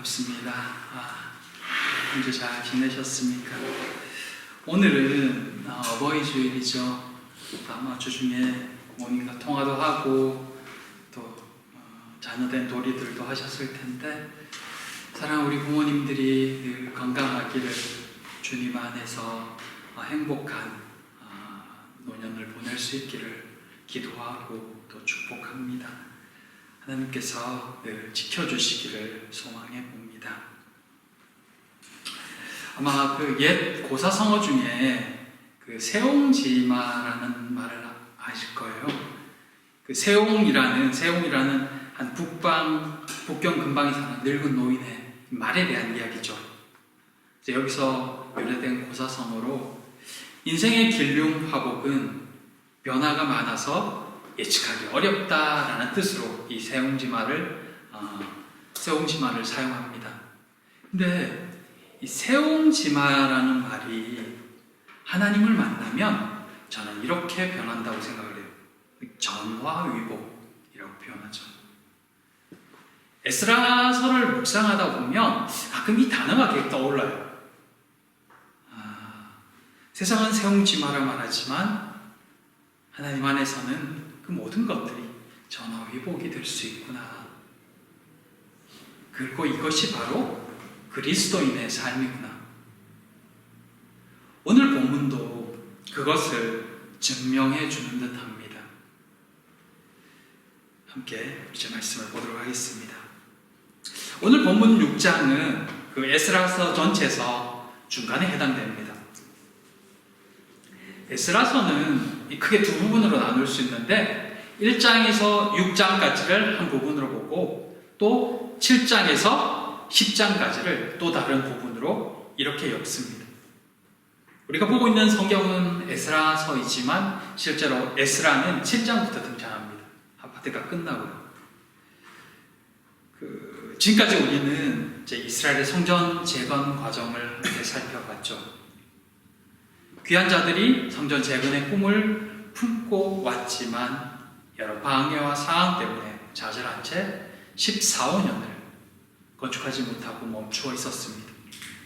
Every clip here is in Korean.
반갑습니다. 언제 잘 지내셨습니까? 오늘은 어버이 주일이죠. 아마 주중에 부모님과 통화도 하고 또 자녀된 놀이들도 하셨을 텐데, 사랑하는 우리 부모님들이 늘 건강하기를 주님 안에서 행복한 노년을 보낼 수 있기를 기도하고 또 축복합니다. 하나님께서 늘 지켜주시기를 소망해 봅니다. 아마 그 옛 고사성어 중에 그 세옹지마라는 말을 아실 거예요. 그 세옹이라는 한 북경 근방에 사는 늙은 노인의 말에 대한 이야기죠. 이제 여기서 유래된 고사성어로 인생의 길흉화복은 변화가 많아서 예측하기 어렵다라는 뜻으로 이 세옹지마를 사용합니다. 근데 이 세옹지마라는 말이 하나님을 만나면 저는 이렇게 변한다고 생각을 해요. 전화위복이라고 표현하죠. 에스라서를 묵상하다 보면 가끔 이 단어가 계속 떠올라요. 세상은 세옹지마라 말하지만 하나님 안에서는 그 모든 것들이 전화위복이 될 수 있구나. 그리고 이것이 바로 그리스도인의 삶이구나. 오늘 본문도 그것을 증명해 주는 듯 합니다. 함께 이제 말씀을 보도록 하겠습니다. 오늘 본문 6장은 그 에스라서 전체에서 중간에 해당됩니다. 에스라서는 크게 두 부분으로 나눌 수 있는데 1장에서 6장까지를 한 부분으로 보고 또 7장에서 10장까지를 또 다른 부분으로 이렇게 엮습니다. 우리가 보고 있는 성경은 에스라서이지만 실제로 에스라는 7장부터 등장합니다. 아파트가 끝나고요. 지금까지 우리는 이제 이스라엘의 성전 재건 과정을 함께 살펴봤죠. 귀한 자들이 성전 재건의 꿈을 품고 왔지만 여러 방해와 상황 때문에 좌절한 채 14~15년을 건축하지 못하고 멈추어 있었습니다.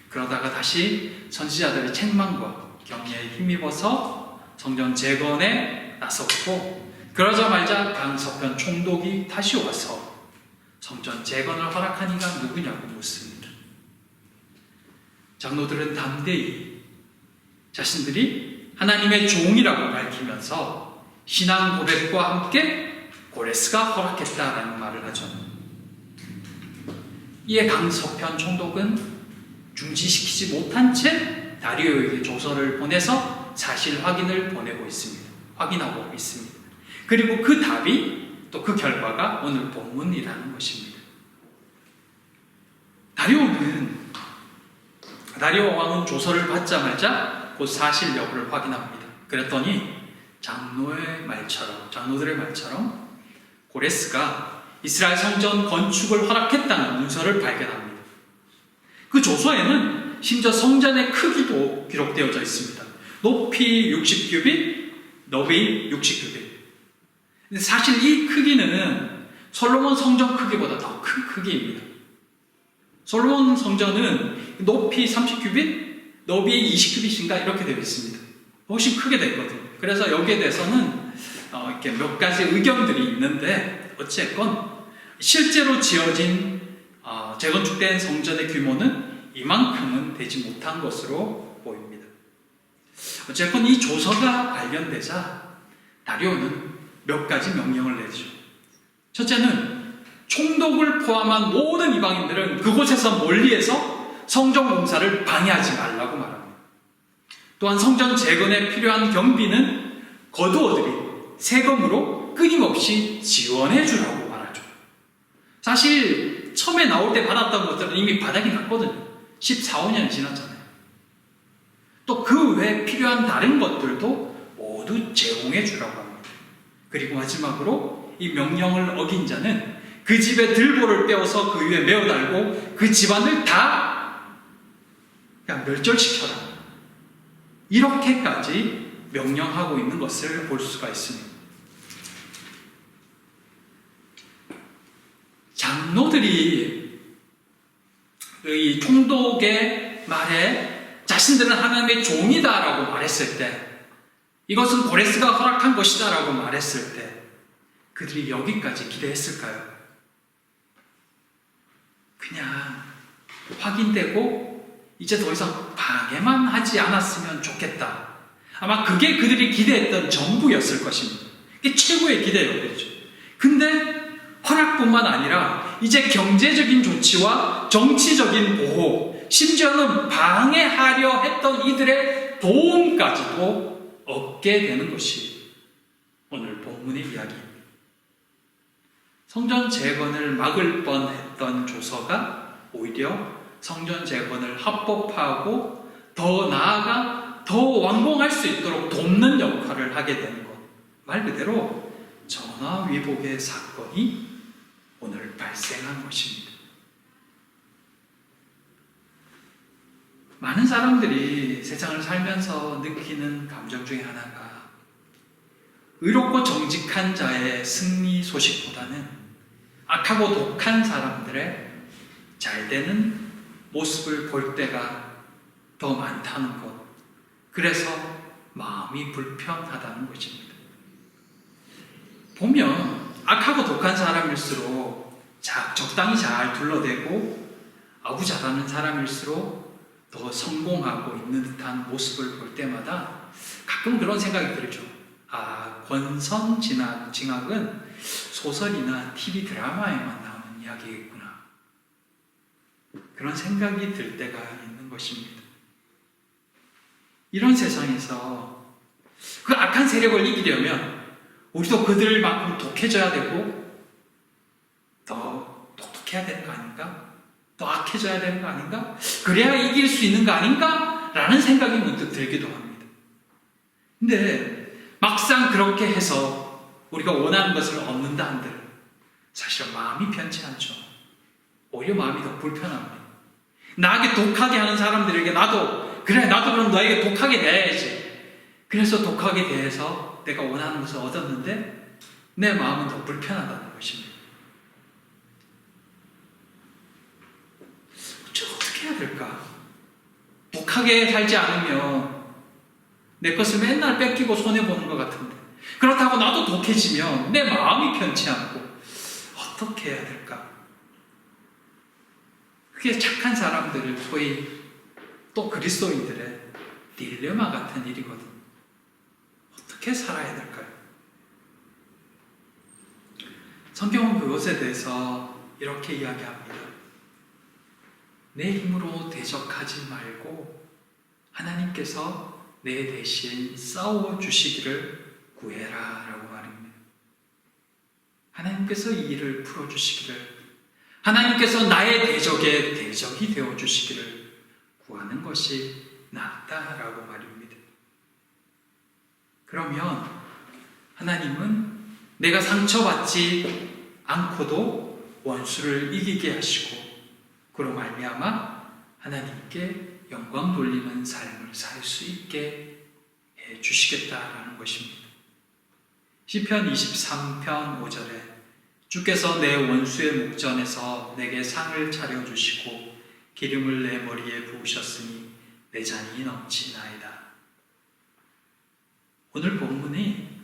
그러다가 다시 선지자들의 책망과 격려에 힘입어서 성전 재건에 나섰고, 그러자마자 강서편 총독이 다시 와서 성전 재건을 허락한 이가 누구냐고 묻습니다. 장로들은 담대히 자신들이 하나님의 종이라고 밝히면서 신앙 고백과 함께 고레스가 허락했다라는 말을 하죠. 이에 강서편 총독은 중지시키지 못한 채 다리오에게 조서를 보내서 사실 확인하고 있습니다. 그리고 그 답이 또 그 결과가 오늘 본문이라는 것입니다. 다리오 왕은 조서를 받자마자 곧 사실 여부를 확인합니다. 그랬더니 장로들의 말처럼 고레스가 이스라엘 성전 건축을 허락했다는 문서를 발견합니다. 그 조서에는 심지어 성전의 크기도 기록되어져 있습니다. 높이 60규빗, 너비 60규빗. 근데 사실 이 크기는 솔로몬 성전 크기보다 더 큰 크기입니다. 솔로몬 성전은 높이 30규빗, 너비 20규빗인가 이렇게 되어 있습니다. 훨씬 크게 됐거든요. 그래서 여기에 대해서는 이렇게 몇 가지 의견들이 있는데, 어쨌건 실제로 지어진 재건축된 성전의 규모는 이만큼은 되지 못한 것으로 보입니다. 어쨌건 이 조서가 발견되자 다리오는 몇 가지 명령을 내죠. 첫째는 총독을 포함한 모든 이방인들은 그곳에서 멀리해서 성전 공사를 방해하지 말라고 말합니다. 또한 성전 재건에 필요한 경비는 거두어들이 세금으로 끊임없이 지원해 주라고 말하죠. 사실 처음에 나올 때 받았던 것들은 이미 바닥이 났거든요. 14~15년이 지났잖아요. 또 그 외에 필요한 다른 것들도 모두 제공해 주라고 합니다. 그리고 마지막으로 이 명령을 어긴 자는 그 집의 들보를 떼어서 그 위에 메어 달고 그 집안을 다 그냥 멸절시켜라. 이렇게까지 명령하고 있는 것을 볼 수가 있습니다. 장로들이 이 총독의 말에 자신들은 하나님의 종이다라고 말했을 때, 이것은 고레스가 허락한 것이다라고 말했을 때 그들이 여기까지 기대했을까요? 그냥 확인되고 이제 더 이상 방해만 하지 않았으면 좋겠다. 아마 그게 그들이 기대했던 전부였을 것입니다. 이게 최고의 기대였겠죠. 근데 허락뿐만 아니라 이제 경제적인 조치와 정치적인 보호, 심지어는 방해하려 했던 이들의 도움까지도 얻게 되는 것이 오늘 본문의 이야기입니다. 성전 재건을 막을 뻔했던 조서가 오히려 성전 재건을 합법화하고 더 나아가 더 완공할 수 있도록 돕는 역할을 하게 되는 것. 말 그대로 전화위복의 사건이 오늘 발생한 것입니다. 많은 사람들이 세상을 살면서 느끼는 감정 중에 하나가 의롭고 정직한 자의 승리 소식보다는 악하고 독한 사람들의 잘되는 모습을 볼 때가 더 많다는 것. 그래서 마음이 불편하다는 것입니다. 보면 악하고 독한 사람일수록 적당히 잘 둘러대고 아부 잘하는 사람일수록 더 성공하고 있는 듯한 모습을 볼 때마다 가끔 그런 생각이 들죠. 권선징악은 소설이나 TV 드라마에만 나오는 이야기겠구나. 그런 생각이 들 때가 있는 것입니다. 이런 세상에서 그 악한 세력을 이기려면 우리도 그들만큼 독해져야 되고 더 똑똑해야 되는 거 아닌가? 더 악해져야 되는 거 아닌가? 그래야 이길 수 있는 거 아닌가? 라는 생각이 문득 들기도 합니다. 근데 막상 그렇게 해서 우리가 원하는 것을 얻는다 한들 사실은 마음이 편치 않죠. 오히려 마음이 더 불편합니다. 나에게 독하게 하는 사람들에게 나도 그럼 너에게 독하게 대해야지. 그래서 독하게 대해서 내가 원하는 것을 얻었는데 내 마음은 더 불편하다는 것입니다. 어떻게 해야 될까? 독하게 살지 않으면 내 것을 맨날 뺏기고 손해보는 것 같은데, 그렇다고 나도 독해지면 내 마음이 편치 않고 어떻게 해야 될까? 그게 착한 사람들을 소위 또 그리스도인들의 딜레마 같은 일이거든. 어떻게 살아야 될까요? 성경은 그것에 대해서 이렇게 이야기합니다. 내 힘으로 대적하지 말고 하나님께서 내 대신 싸워주시기를 구해라 라고 말입니다. 하나님께서 이 일을 풀어주시기를, 하나님께서 나의 대적의 대적이 되어주시기를 구하는 것이 낫다라고 말입니다. 그러면 하나님은 내가 상처받지 않고도 원수를 이기게 하시고 그로 말미암아 하나님께 영광 돌리는 삶을 살 수 있게 해주시겠다라는 것입니다. 시편 23편 5절에 주께서 내 원수의 목전에서 내게 상을 차려주시고 기름을 내 머리에 부으셨으니 내 잔이 넘치나이다. 오늘 본문이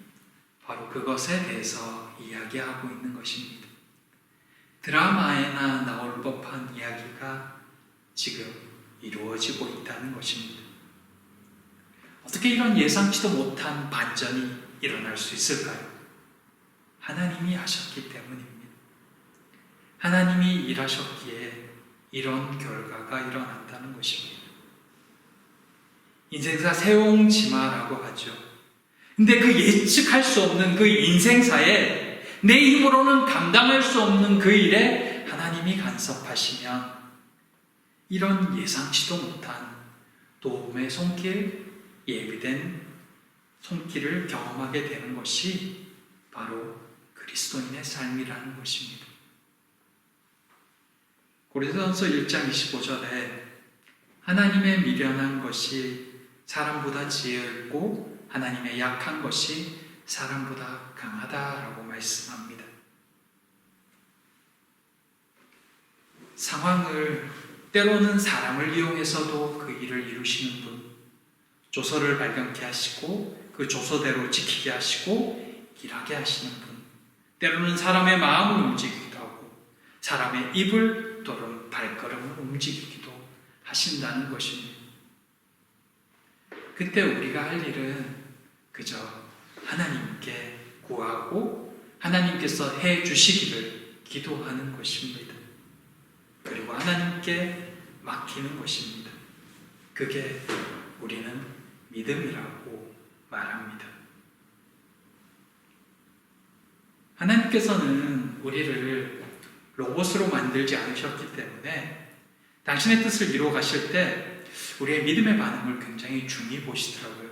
바로 그것에 대해서 이야기하고 있는 것입니다. 드라마에나 나올 법한 이야기가 지금 이루어지고 있다는 것입니다. 어떻게 이런 예상치도 못한 반전이 일어날 수 있을까요? 하나님이 하셨기 때문입니다. 하나님이 일하셨기에 이런 결과가 일어난다는 것입니다. 인생사 세옹지마라고 하죠. 근데 그 예측할 수 없는 그 인생사에 내 힘으로는 감당할 수 없는 그 일에 하나님이 간섭하시면 이런 예상치도 못한 도움의 손길, 예비된 손길을 경험하게 되는 것이 바로 그리스도인의 삶이라는 것입니다. 고린도전서 1장 25절에 하나님의 미련한 것이 사람보다 지혜 있고 하나님의 약한 것이 사람보다 강하다라고 말씀합니다. 상황을 때로는 사람을 이용해서도 그 일을 이루시는 분, 조서를 발견케 하시고 그 조서대로 지키게 하시고 일하게 하시는 분, 때로는 사람의 마음을 움직이기도 하고 사람의 입을 또는 발걸음을 움직이기도 하신다는 것입니다. 그때 우리가 할 일은 그저 하나님께 구하고 하나님께서 해 주시기를 기도하는 것입니다. 그리고 하나님께 맡기는 것입니다. 그게 우리는 믿음이라고 말합니다. 하나님께서는 우리를 로봇으로 만들지 않으셨기 때문에 당신의 뜻을 이루어 가실 때 우리의 믿음의 반응을 굉장히 중히 보시더라고요.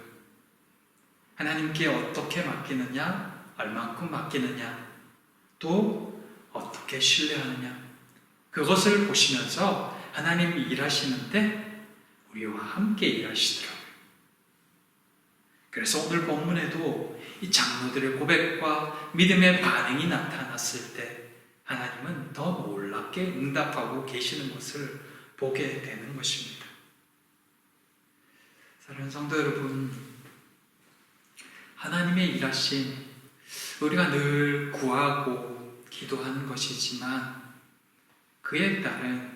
하나님께 어떻게 맡기느냐, 얼만큼 맡기느냐, 또 어떻게 신뢰하느냐, 그것을 보시면서 하나님이 일하시는데 우리와 함께 일하시더라고요. 그래서 오늘 본문에도 이 장로들의 고백과 믿음의 반응이 나타났을 때 하나님은 더 놀랍게 응답하고 계시는 것을 보게 되는 것입니다. 사랑하는 성도 여러분, 하나님의 일하심, 우리가 늘 구하고 기도하는 것이지만 그에 따른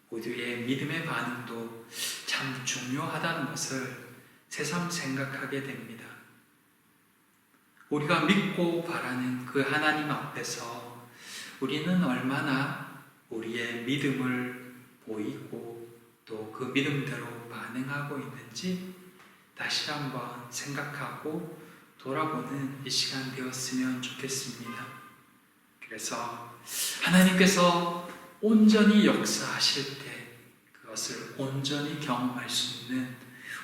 우리의 믿음의 반응도 참 중요하다는 것을 새삼 생각하게 됩니다. 우리가 믿고 바라는 그 하나님 앞에서 우리는 얼마나 우리의 믿음을 보이고 또 그 믿음대로 반응하고 있는지 다시 한번 생각하고 돌아보는 이 시간 되었으면 좋겠습니다. 그래서 하나님께서 온전히 역사하실 때 그것을 온전히 경험할 수 있는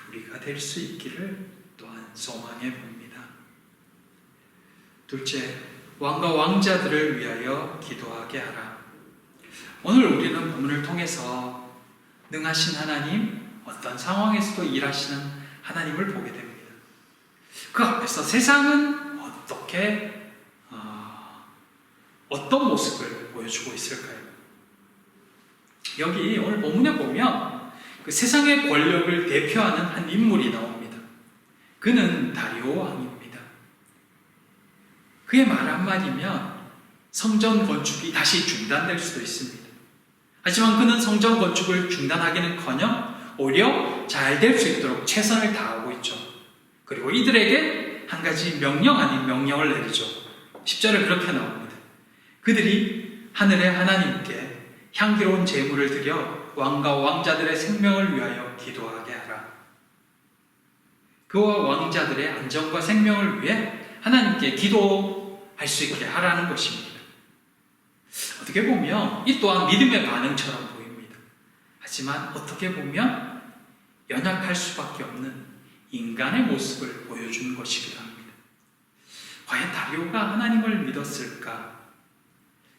우리가 될 수 있기를 또한 소망해 봅니다. 둘째, 왕과 왕자들을 위하여 기도하게 하라. 오늘 우리는 본문을 통해서 능하신 하나님, 어떤 상황에서도 일하시는 하나님을 보게 됩니다. 그 앞에서 세상은 어떤 모습을 보여주고 있을까요? 여기 오늘 본문에 보면 그 세상의 권력을 대표하는 한 인물이 나옵니다. 그는 다리오 왕입니다. 그의 말 한마디면 성전 건축이 다시 중단될 수도 있습니다. 하지만 그는 성전 건축을 중단하기는커녕 오히려 잘 될 수 있도록 최선을 다하고 있죠. 그리고 이들에게 한 가지 명령 아닌 명령을 내리죠. 10절에 그렇게 나옵니다. 그들이 하늘의 하나님께 향기로운 제물을 드려 왕과 왕자들의 생명을 위하여 기도하게 하라. 그와 왕자들의 안전과 생명을 위해 하나님께 기도할 수 있게 하라는 것입니다. 어떻게 보면 이 또한 믿음의 반응처럼 보입니다. 하지만 어떻게 보면 연약할 수밖에 없는 인간의 모습을 보여주는 것이기도 합니다. 과연 다리오가 하나님을 믿었을까?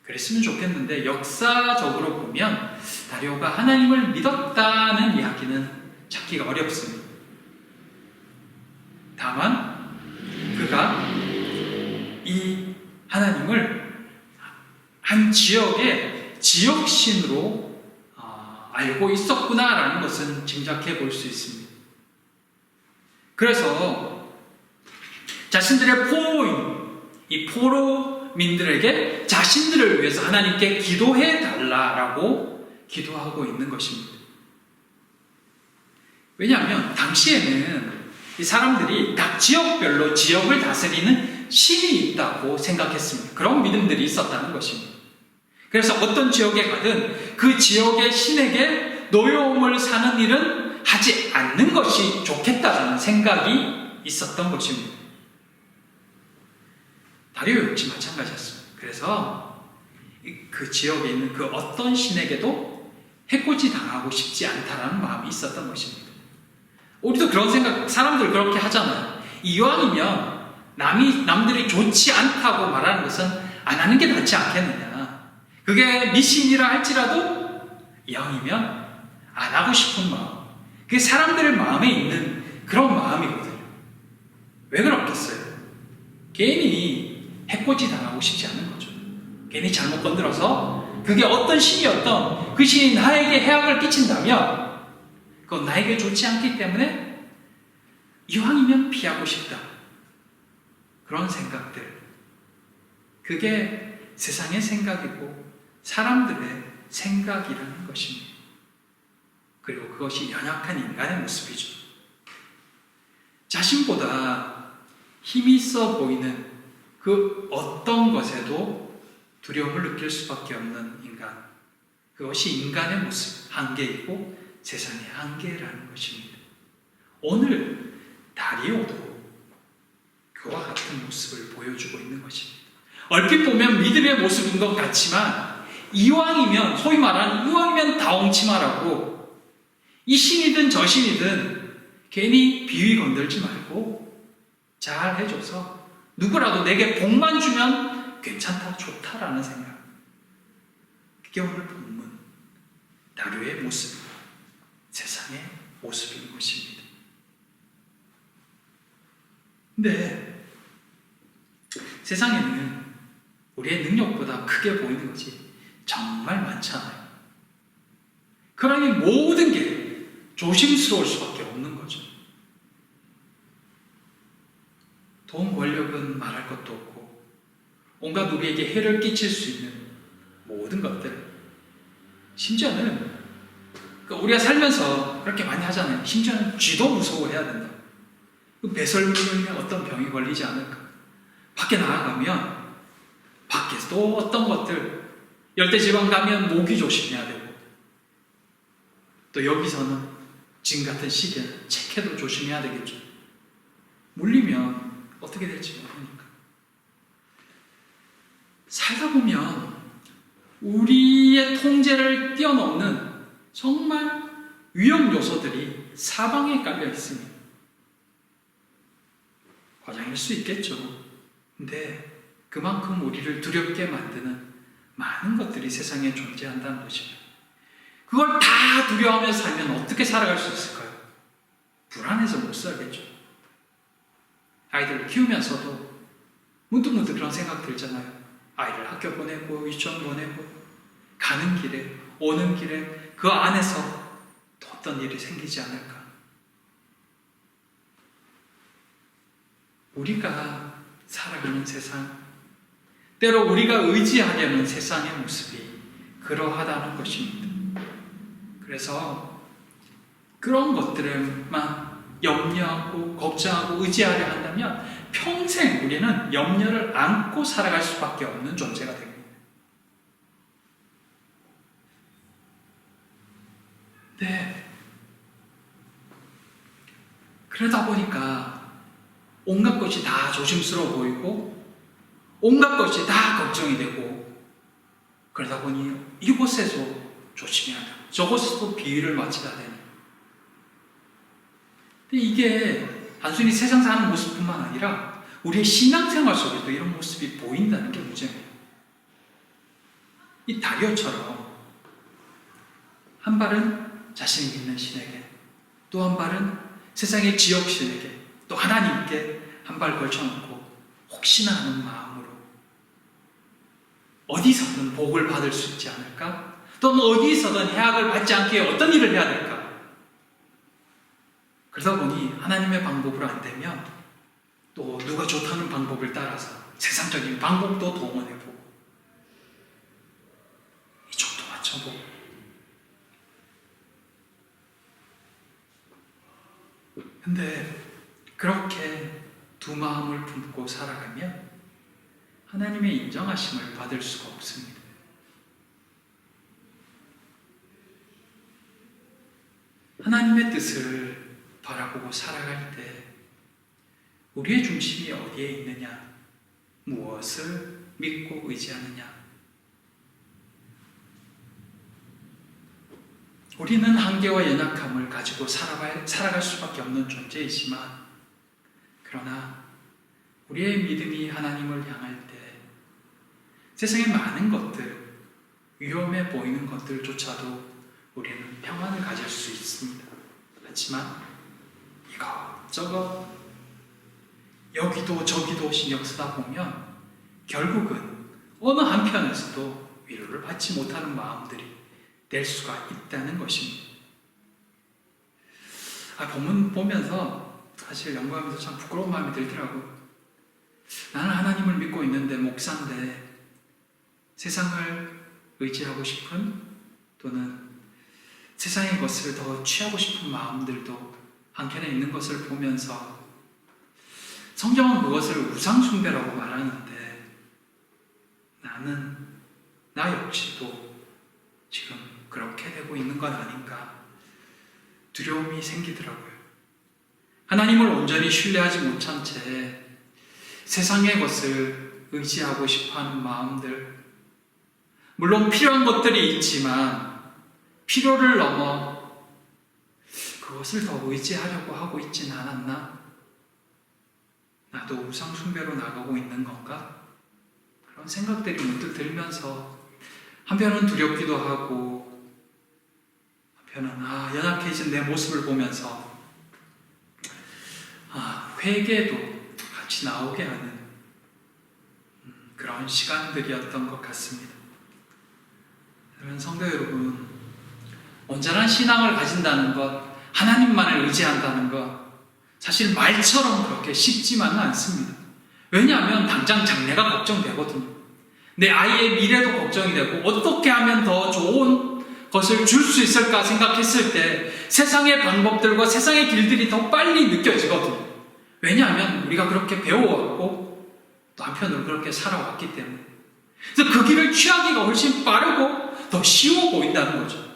그랬으면 좋겠는데 역사적으로 보면 다리오가 하나님을 믿었다는 이야기는 찾기가 어렵습니다. 다만 그가 이 하나님을 한 지역의 지역신으로 알고 있었구나라는 것은 짐작해 볼 수 있습니다. 그래서 자신들의 포로인 이 포로민들에게 자신들을 위해서 하나님께 기도해 달라라고 기도하고 있는 것입니다. 왜냐하면 당시에는 이 사람들이 각 지역별로 지역을 다스리는 신이 있다고 생각했습니다. 그런 믿음들이 있었다는 것입니다. 그래서 어떤 지역에 가든 그 지역의 신에게 노여움을 사는 일은 하지 않는 것이 좋겠다는 생각이 있었던 것입니다. 다리오 역시 마찬가지였습니다. 그래서 그 지역에 있는 그 어떤 신에게도 해코지 당하고 싶지 않다라는 마음이 있었던 것입니다. 우리도 그런 생각, 사람들 그렇게 하잖아요. 이왕이면 남들이 좋지 않다고 말하는 것은 안 하는 게 낫지 않겠느냐. 그게 미신이라 할지라도 이왕이면 안 하고 싶은 마음. 그게 사람들의 마음에 있는 그런 마음이거든요. 왜 그렇겠어요? 괜히 해코지 당하고 싶지 않은 거죠. 괜히 잘못 건드려서 그게 어떤 신이었던 그 신이 나에게 해악을 끼친다면 그건 나에게 좋지 않기 때문에 이왕이면 피하고 싶다. 그런 생각들. 그게 세상의 생각이고 사람들의 생각이라는 것입니다. 그리고 그것이 연약한 인간의 모습이죠. 자신보다 힘이 있어 보이는 그 어떤 것에도 두려움을 느낄 수밖에 없는 인간. 그것이 인간의 모습, 한계이고 세상의 한계라는 것입니다. 오늘 다리오도 그와 같은 모습을 보여주고 있는 것입니다. 얼핏 보면 믿음의 모습인 것 같지만 이왕이면, 소위 말하는 이왕이면 다홍치마라고 이 신이든 저 신이든 괜히 비위 건들지 말고 잘 해줘서 누구라도 내게 복만 주면 괜찮다, 좋다라는 생각. 그게 오늘 본문 다리오의 모습, 세상의 모습인 것입니다. 근데 세상에는 우리의 능력보다 크게 보이는 것이 정말 많잖아요. 그러니 모든 게 조심스러울 수밖에 없는 거죠. 돈, 권력은 말할 것도 없고 온갖 우리에게 해를 끼칠 수 있는 모든 것들, 심지어는 우리가 살면서 그렇게 많이 하잖아요. 심지어는 쥐도 무서워해야 된다. 배설물에 어떤 병이 걸리지 않을까. 밖에 나아가면 밖에서도 어떤 것들, 열대지방 가면 모기 조심해야 되고 또 여기서는 지금 같은 시기에는 책해도 조심해야 되겠죠. 물리면 어떻게 될지 모르니까. 살다 보면 우리의 통제를 뛰어넘는 정말 위험 요소들이 사방에 깔려 있습니다. 과장일 수 있겠죠. 근데 그만큼 우리를 두렵게 만드는 많은 것들이 세상에 존재한다는 것입니다. 그걸 다 두려워하며 살면 어떻게 살아갈 수 있을까요? 불안해서 못 살겠죠. 아이들을 키우면서도 문득문득 그런 생각 들잖아요. 아이를 학교 보내고 유치원 보내고 가는 길에 오는 길에 그 안에서 또 어떤 일이 생기지 않을까. 우리가 살아가는 세상, 때로 우리가 의지하려는 세상의 모습이 그러하다는 것입니다. 그래서 그런 것들만 염려하고 걱정하고 의지하려 한다면 평생 우리는 염려를 안고 살아갈 수밖에 없는 존재가 됩니다. 네. 그러다 보니까 온갖 것이 다 조심스러워 보이고 온갖 것이 다 걱정이 되고 그러다 보니 이곳에서 조심해야 되고 저곳에서도 비위를 맞춰야 되는. 근데 이게 단순히 세상 사는 모습뿐만 아니라 우리의 신앙생활 속에도 이런 모습이 보인다는 게 문제입니다. 이 다리오처럼 한 발은 자신이 믿는 신에게, 또 한 발은 세상의 지역신에게, 또 하나님께 한 발 걸쳐놓고 혹시나 하는 마음으로 어디서든 복을 받을 수 있지 않을까? 또는 어디서든 해악을 받지 않게 어떤 일을 해야 될까? 그러다 보니 하나님의 방법으로 안 되면 또 누가 좋다는 방법을 따라서 세상적인 방법도 동원해보고 이쪽도 맞춰보고. 근데 그렇게 두 마음을 품고 살아가면 하나님의 인정하심을 받을 수가 없습니다. 하나님의 뜻을 바라보고 살아갈 때 우리의 중심이 어디에 있느냐, 무엇을 믿고 의지하느냐. 우리는 한계와 연약함을 가지고 살아갈 수밖에 없는 존재이지만, 그러나 우리의 믿음이 하나님을 향할 때 세상의 많은 것들, 위험해 보이는 것들조차도 우리는 평안을 가질 수 있습니다. 하지만 이것저것 여기도 저기도 신경 쓰다 보면 결국은 어느 한편에서도 위로를 받지 못하는 마음들이 될 수가 있다는 것입니다. 본문 보면서 사실 연구하면서 참 부끄러운 마음이 들더라고요. 나는 하나님을 믿고 있는데 목사인데 세상을 의지하고 싶은 또는 세상의 것을 더 취하고 싶은 마음들도 한켠에 있는 것을 보면서 성경은 그것을 우상숭배라고 말하는데 나는 나 역시도 지금 그렇게 되고 있는 건 아닌가 두려움이 생기더라고요. 하나님을 온전히 신뢰하지 못한 채 세상의 것을 의지하고 싶어하는 마음들, 물론 필요한 것들이 있지만 필요를 넘어 그것을 더 의지하려고 하고 있진 않았나? 나도 우상숭배로 나가고 있는 건가? 그런 생각들이 문득 들면서 한편은 두렵기도 하고 한편은 연약해진 내 모습을 보면서 회개도 같이 나오게 하는 그런 시간들이었던 것 같습니다. 여러분, 성도 여러분, 온전한 신앙을 가진다는 것, 하나님만을 의지한다는 것, 사실 말처럼 그렇게 쉽지만은 않습니다. 왜냐하면 당장 장래가 걱정되거든요. 내 아이의 미래도 걱정이 되고 어떻게 하면 더 좋은 것을 줄 수 있을까 생각했을 때 세상의 방법들과 세상의 길들이 더 빨리 느껴지거든요. 왜냐하면 우리가 그렇게 배워왔고 또 한편으로 그렇게 살아왔기 때문에. 그래서 그 길을 취하기가 훨씬 빠르고 더 쉬워 보인다는 거죠.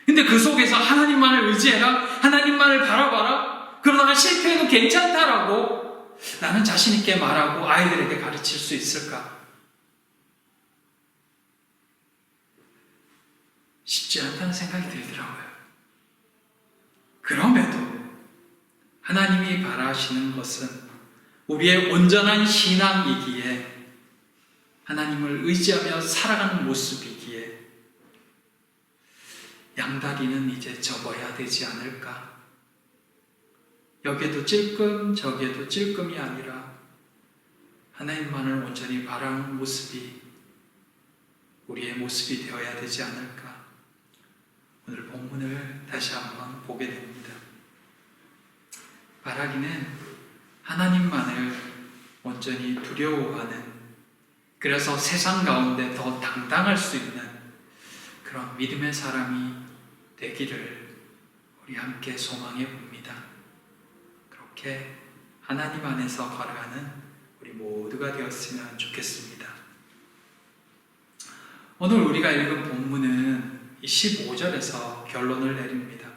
근데 그 속에서 하나님만을 의지해라, 하나님만을 바라봐라, 그러다가 실패해도 괜찮다라고 나는 자신 있게 말하고 아이들에게 가르칠 수 있을까? 쉽지 않다는 생각이 들더라고요. 그럼에도 하나님이 바라시는 것은 우리의 온전한 신앙이기에, 하나님을 의지하며 살아가는 모습이기에 양다리는 이제 접어야 되지 않을까? 여기에도 찔끔 저기에도 찔끔이 아니라 하나님만을 온전히 바라는 모습이 우리의 모습이 되어야 되지 않을까? 오늘 본문을 다시 한번 보게 됩니다. 바라기는 하나님만을 온전히 두려워하는, 그래서 세상 가운데 더 당당할 수 있는 그런 믿음의 사람이 되기를 우리 함께 소망해 봅니다. 그렇게 하나님 안에서 걸어가는 우리 모두가 되었으면 좋겠습니다. 오늘 우리가 읽은 본문은 15절에서 결론을 내립니다.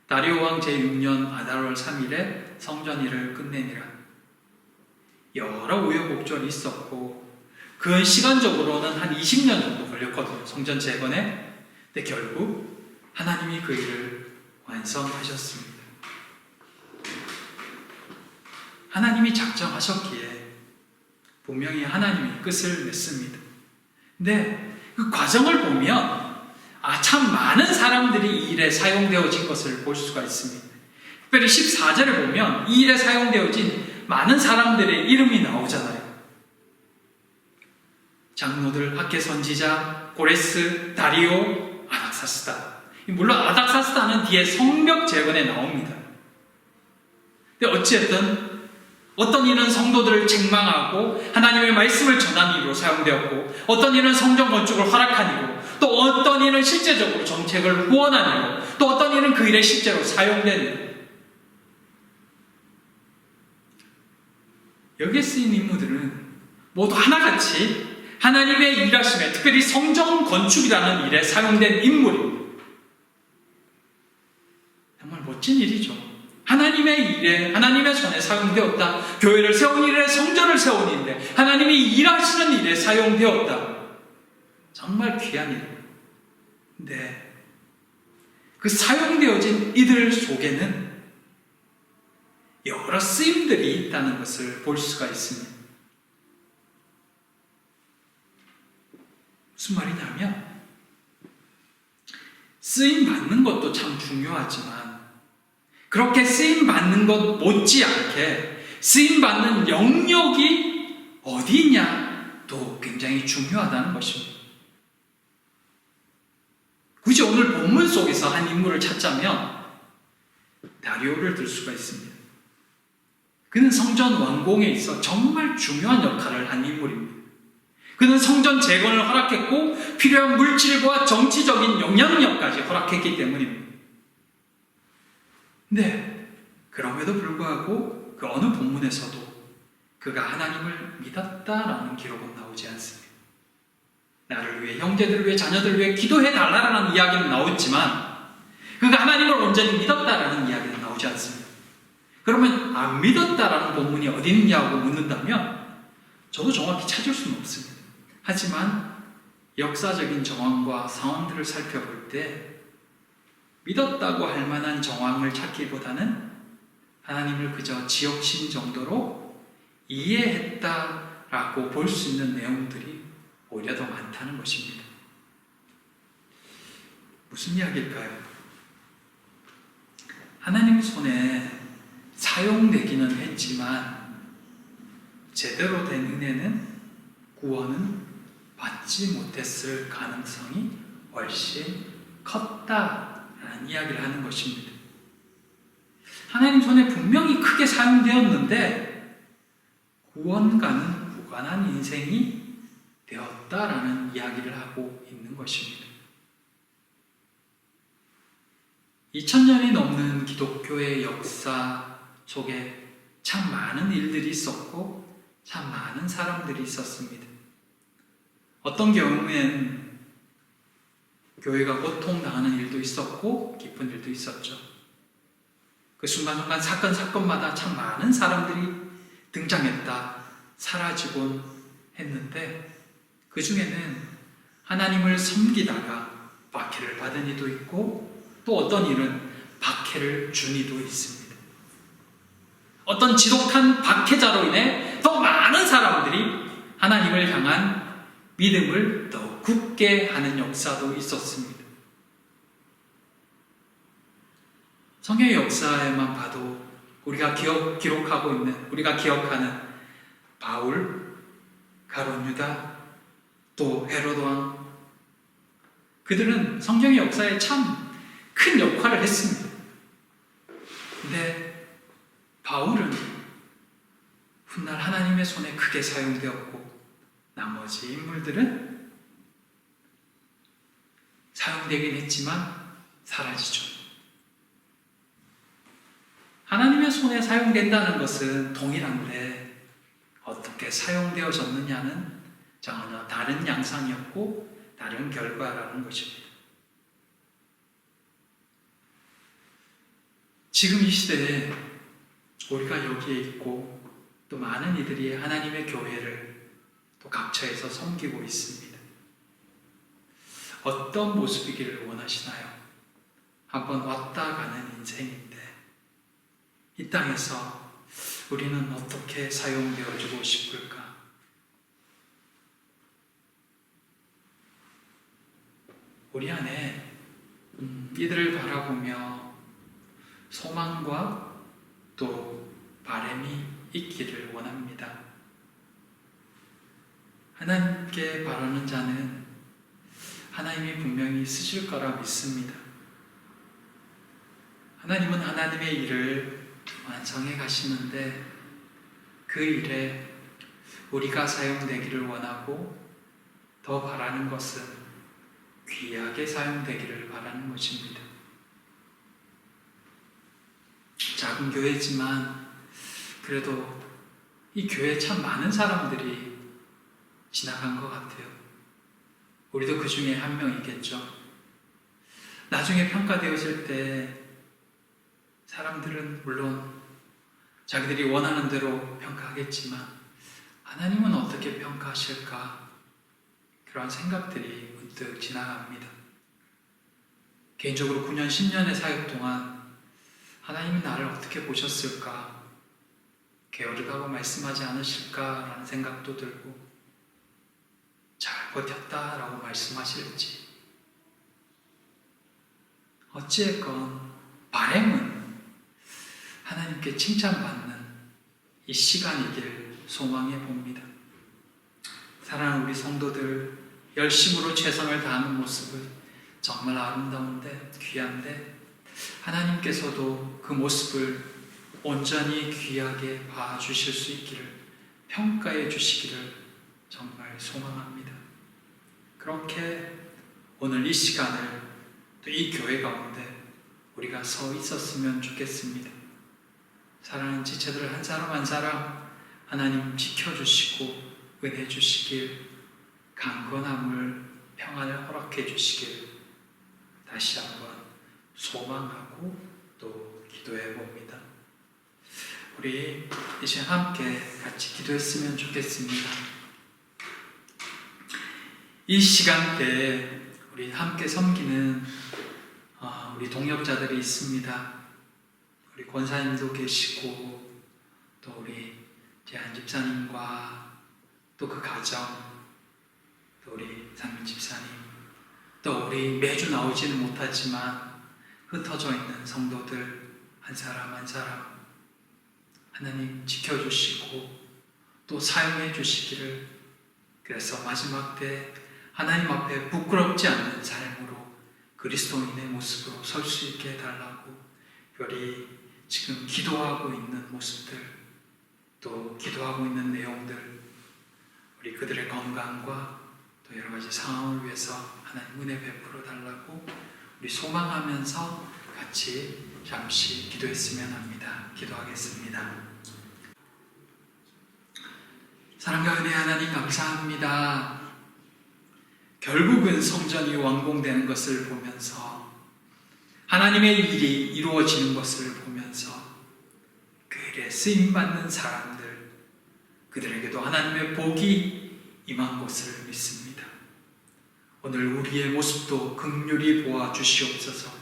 다리오 왕 제6년 아달월 3일에 성전일을 끝내니라. 여러 우여곡절이 있었고 그 시간적으로는 한 20년 정도 걸렸거든요. 성전 재건에. 근데 결국 하나님이 그 일을 완성하셨습니다. 하나님이 작정하셨기에 분명히 하나님이 끝을 냈습니다. 근데 그 과정을 보면 참 많은 사람들이 이 일에 사용되어진 것을 볼 수가 있습니다. 특별히 14절에 보면 이 일에 사용되어진 많은 사람들의 이름이 나오잖아요. 장로들, 학계 선지자, 고레스, 다리오, 아닥사스다. 물론 아닥사스다는 뒤에 성벽 재건에 나옵니다. 근데 어찌됐든 어떤 이는 성도들을 책망하고 하나님의 말씀을 전하는 이로 사용되었고, 어떤 이는 성전 건축을 허락한 이로, 또 어떤 이는 실제적으로 정책을 후원한 이로, 또 어떤 이는 그 일에 실제로 사용된 이로. 여기에 쓰인 인물들은 모두 하나같이 하나님의 일하심에, 특별히 성전 건축이라는 일에 사용된 인물입니다. 정말 멋진 일이죠. 하나님의 일에, 하나님의 손에 사용되었다. 교회를 세운 일에, 성전을 세운 일에, 하나님이 일하시는 일에 사용되었다. 정말 귀한 일. 근데 그 사용되어진 이들 속에는 여러 쓰임들이 있다는 것을 볼 수가 있습니다. 무슨 말이냐면, 쓰임 받는 것도 참 중요하지만 그렇게 쓰임 받는 것 못지않게 쓰임 받는 영역이 어디냐도 굉장히 중요하다는 것입니다. 본문 속에서 한 인물을 찾자면 다리오를 들 수가 있습니다. 그는 성전 완공에 있어 정말 중요한 역할을 한 인물입니다. 그는 성전 재건을 허락했고 필요한 물질과 정치적인 영향력까지 허락했기 때문입니다. 근데 그럼에도 불구하고 그 어느 본문에서도 그가 하나님을 믿었다라는 기록은 나오지 않습니다. 나를 위해, 형제들을 위해, 자녀들을 위해 기도해달라는 이야기는 나오지만 그가 하나님을 온전히 믿었다라는 이야기는 나오지 않습니다. 그러면 안 믿었다라는 본문이 어디 있냐고 묻는다면 저도 정확히 찾을 수는 없습니다. 하지만 역사적인 정황과 상황들을 살펴볼 때 믿었다고 할 만한 정황을 찾기보다는 하나님을 그저 지역신 정도로 이해했다라고 볼 수 있는 내용들이 오히려 더 많다는 것입니다. 무슨 이야기일까요? 하나님 손에 사용되기는 했지만 제대로 된 은혜는, 구원은 받지 못했을 가능성이 훨씬 컸다라는 이야기를 하는 것입니다. 하나님 손에 분명히 크게 사용되었는데 구원과는 무관한 인생이 되었다라는 이야기를 하고 있는 것입니다. 2000년이 넘는 기독교의 역사 속에 참 많은 일들이 있었고 참 많은 사람들이 있었습니다. 어떤 경우엔 교회가 고통당하는 일도 있었고 기쁜 일도 있었죠. 그 순간순간 사건마다 참 많은 사람들이 등장했다, 사라지곤 했는데 그 중에는 하나님을 섬기다가 박해를 받은 이도 있고 또 어떤 일은 박해를 준 이도 있습니다. 어떤 지독한 박해자로 인해 더 많은 사람들이 하나님을 향한 믿음을 더 굳게 하는 역사도 있었습니다. 성경의 역사에만 봐도 우리가 기록하고 있는, 우리가 기억하는 바울, 가룟 유다, 또 헤로드 왕, 그들은 성경의 역사에 참 큰 역할을 했습니다. 근데 바울은 훗날 하나님의 손에 크게 사용되었고 나머지 인물들은 사용되긴 했지만 사라지죠. 하나님의 손에 사용된다는 것은 동일한데 어떻게 사용되어졌느냐는 전혀 다른 양상이었고 다른 결과라는 것입니다. 지금 이 시대에 우리가 여기에 있고 또 많은 이들이 하나님의 교회를 또 각처에서 섬기고 있습니다. 어떤 모습이기를 원하시나요? 한번 왔다 가는 인생인데 이 땅에서 우리는 어떻게 사용되어주고 싶을까? 우리 안에 이들을 바라보며 소망과 또 바람이 있기를 원합니다. 하나님께 바라는 자는 하나님이 분명히 쓰실 거라 믿습니다. 하나님은 하나님의 일을 완성해 가시는데 그 일에 우리가 사용되기를 원하고 더 바라는 것은 귀하게 사용되기를 바라는 것입니다. 작은 교회지만 그래도 이 교회에 참 많은 사람들이 지나간 것 같아요. 우리도 그 중에 한 명이겠죠. 나중에 평가되어질 때 사람들은 물론 자기들이 원하는 대로 평가하겠지만 하나님은 어떻게 평가하실까? 그런 생각들이 문득 지나갑니다. 개인적으로 9년, 10년의 사역 동안 하나님이 나를 어떻게 보셨을까? 게으르다고 말씀하지 않으실까라는 생각도 들고 잘 버텼다라고 말씀하실지 어찌됐건 바람은 하나님께 칭찬받는 이 시간이길 소망해 봅니다. 사랑하는 우리 성도들, 열심으로 최선을 다하는 모습을 정말 아름다운데 귀한데 하나님께서도 그 모습을 온전히 귀하게 봐주실 수 있기를, 평가해 주시기를 정말 소망합니다. 그렇게 오늘 이 시간을 또 이 교회 가운데 우리가 서 있었으면 좋겠습니다. 사랑하는 지체들 한 사람 한 사람 하나님 지켜주시고 은혜 주시길, 강건함을, 평안을 허락해 주시길 다시 한번 소망하고 또 기도해 봅니다. 우리 이제 함께 같이 기도했으면 좋겠습니다. 이 시간대에 우리 함께 섬기는 우리 동역자들이 있습니다. 우리 권사님도 계시고 또 우리 재한 집사님과 또 그 가정, 또 우리 상민 집사님, 또 우리 매주 나오지는 못하지만 흩어져 있는 성도들 한 사람 한 사람 하나님 지켜주시고 또 사용해 주시기를, 그래서 마지막 때 하나님 앞에 부끄럽지 않는 삶으로 그리스도인의 모습으로 설 수 있게 해달라고, 특별히 지금 기도하고 있는 모습들, 또 기도하고 있는 내용들, 우리 그들의 건강과 또 여러 가지 상황을 위해서 하나님 은혜 베풀어 달라고 우리 소망하면서 같이 잠시 기도했으면 합니다. 기도하겠습니다. 사랑과 은혜 하나님 감사합니다. 결국은 성전이 완공되는 것을 보면서, 하나님의 일이 이루어지는 것을 보면서 그 일에 쓰임받는 사람들, 그들에게도 하나님의 복이 임한 것을 믿습니다. 오늘 우리의 모습도 긍휼히 보아 주시옵소서.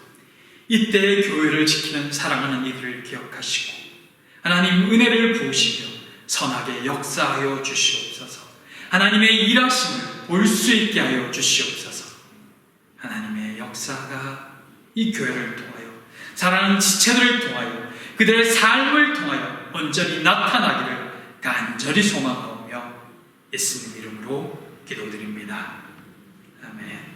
이때의 교회를 지키는 사랑하는 이들을 기억하시고 하나님 은혜를 부으시며 선하게 역사하여 주시옵소서. 하나님의 일하심을 볼 수 있게 하여 주시옵소서. 하나님의 역사가 이 교회를 통하여, 사랑하는 지체들을 통하여, 그들의 삶을 통하여 온전히 나타나기를 간절히 소망하며 예수님 이름으로 기도드립니다. 아멘.